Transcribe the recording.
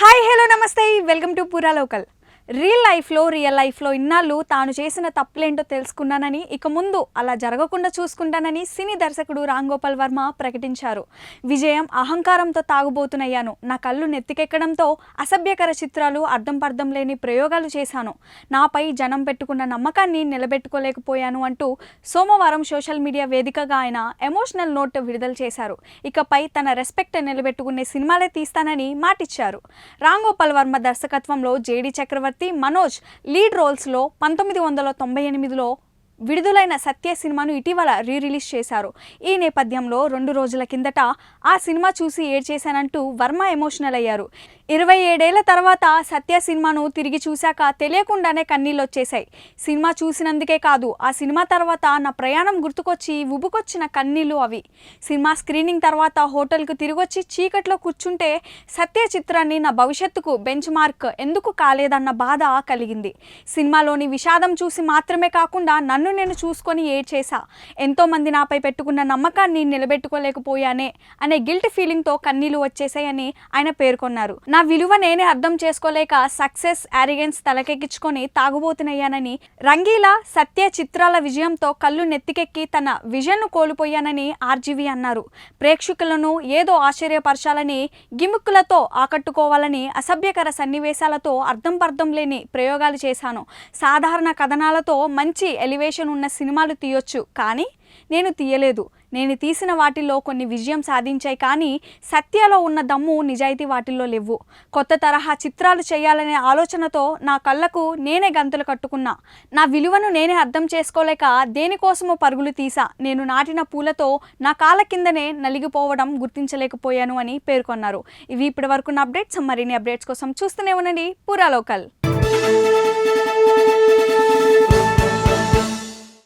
Hi hello నమస్తే welcome to పూరా local. Real లైఫ్లో ఇన్నాళ్ళు తాను చేసిన తప్పులేంటో తెలుసుకున్నానని, ఇక ముందు అలా జరగకుండా చూసుకుంటానని సినీ దర్శకుడు రామ్ గోపాల్ వర్మ ప్రకటించారు. విజయం అహంకారంతో తాగుబోతున్నయ్యాను, నా కళ్ళు నెత్తికెక్కడంతో అసభ్యకర చిత్రాలు, అర్థం లేని ప్రయోగాలు చేశాను, నాపై జనం పెట్టుకున్న నమ్మకాన్ని నిలబెట్టుకోలేకపోయాను అంటూ సోమవారం సోషల్ మీడియా వేదికగా ఆయన ఎమోషనల్ నోట్ విడుదల చేశారు. ఇకపై తన రెస్పెక్ట్ నిలబెట్టుకునే సినిమాలే తీస్తానని మాటిచ్చారు. రామ్ గోపాల్ వర్మ దర్శకత్వంలో జేడి చక్రవర్తి, మనోజ్ లీడ్ రోల్స్లో 1998లో విడుదలైన సత్య సినిమాను ఇటీవల రిలీజ్ చేశారు. ఈ నేపథ్యంలో 2 రోజుల కిందట ఆ సినిమా చూసి ఏడ్చేశానంటూ వర్మ ఎమోషనల్ అయ్యారు. 27 ఏళ్ల తర్వాత సత్య సినిమాను తిరిగి చూశాక తెలియకుండానే కన్నీళ్ళు వచ్చేశాయి. సినిమా చూసినందుకే కాదు, ఆ సినిమా తర్వాత నా ప్రయాణం గుర్తుకొచ్చి ఉబుకొచ్చిన కన్నీళ్ళు అవి. సినిమా స్క్రీనింగ్ తర్వాత హోటల్కు తిరిగొచ్చి చీకట్లో కూర్చుంటే సత్య చిత్రాన్ని నా భవిష్యత్తుకు బెంచ్ మార్క్ ఎందుకు కాలేదన్న బాధ కలిగింది. సినిమాలోని విషాదం చూసి మాత్రమే కాకుండా నన్ను నేను చూసుకొని ఏడ్చేశా. ఎంతోమంది నాపై పెట్టుకున్న నమ్మకాన్ని నిలబెట్టుకోలేకపోయానే అనే గిల్ట్ ఫీలింగ్తో కన్నీళ్లు వచ్చేసాయని ఆయన పేర్కొన్నారు. నా విలువ నేనే అర్థం చేసుకోలేక సక్సెస్ ఆరిగెన్స్ తలకెక్కించుకొని తాగుబోతున్నయ్యానని, రంగీలా, సత్య చిత్రాల విజయంతో కళ్ళు నెత్తికెక్కి తన విజన్ను కోల్పోయానని ఆర్జీవి అన్నారు. ప్రేక్షకులను ఏదో ఆశ్చర్యపరచాలని, గిమ్ముక్కులతో ఆకట్టుకోవాలని, అసభ్యకర సన్నివేశాలతో అర్థం లేని ప్రయోగాలు చేశాను. సాధారణ కథనాలతో మంచి ఎలివేషన్ ఉన్న సినిమాలు తీయొచ్చు, కానీ నేను తీయలేదు. నేను తీసిన వాటిల్లో కొన్ని విజయం సాధించాయి, కానీ సత్యలో ఉన్న దమ్ము, నిజాయితీ వాటిల్లో లేవు. కొత్త తరహా చిత్రాలు చేయాలనే ఆలోచనతో నా కళ్ళకు నేనే గంతులు కట్టుకున్నా. నా విలువను నేనే అర్థం చేసుకోలేక దేనికోసమో పరుగులు తీసా. నేను నాటిన పూలతో నా కాళ్ళ కిందనే నలిగిపోవడం గుర్తించలేకపోయాను అని పేర్కొన్నారు. ఇవి ఇప్పటి వరకు అప్డేట్స్. మరిన్ని అప్డేట్స్ కోసం చూస్తూనే ఉండండి పూరా లోకల్.